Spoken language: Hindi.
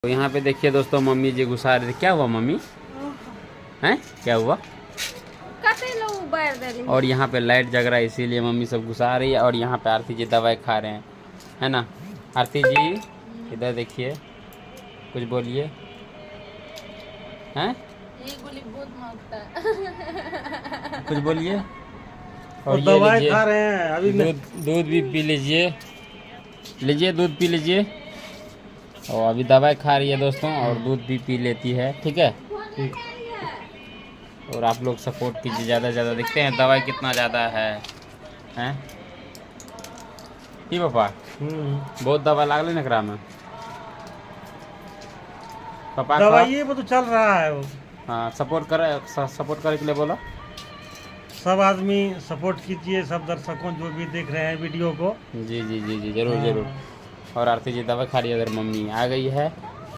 तो यहाँ पे देखिए दोस्तों, मम्मी जी घुसा रही थी। क्या हुआ मम्मी? हैं क्या हुआ? और यहाँ पे लाइट जग रहा है, इसीलिए मम्मी सब घुसा रही है। और यहाँ पे आरती जी दवाई खा रहे हैं, है ना? आरती जी इधर देखिए, कुछ बोलिए। हैं ये गोली बहुत मारता है। कुछ बोलिए। और ये दवाई लीजिए, खा रहे हैं अभी। दूध भी पी लीजिए, लीजिए दूध पी लीजिए। और अभी दवाई खा रही है दोस्तों, और दूध भी पी लेती है, ठीक है। ठीक। और आप लोग सपोर्ट कीजिए ज़्यादा से ज़्यादा। देखते हैं दवाई कितना ज़्यादा है, हैं ठीक पापा? बहुत दवा लागल ना एकरा में पापा। दवाई पे तो चल रहा है वो। हाँ, सपोर्ट करे के लिए बोलो। सब आदमी सपोर्ट कीजिए, सब दर्शकों जो भी देख रहे हैं वीडियो को। जी जी जी जी, जरूर हाँ। जरूर। और आरती जी दवा खा रही है, अगर मम्मी आ गई है।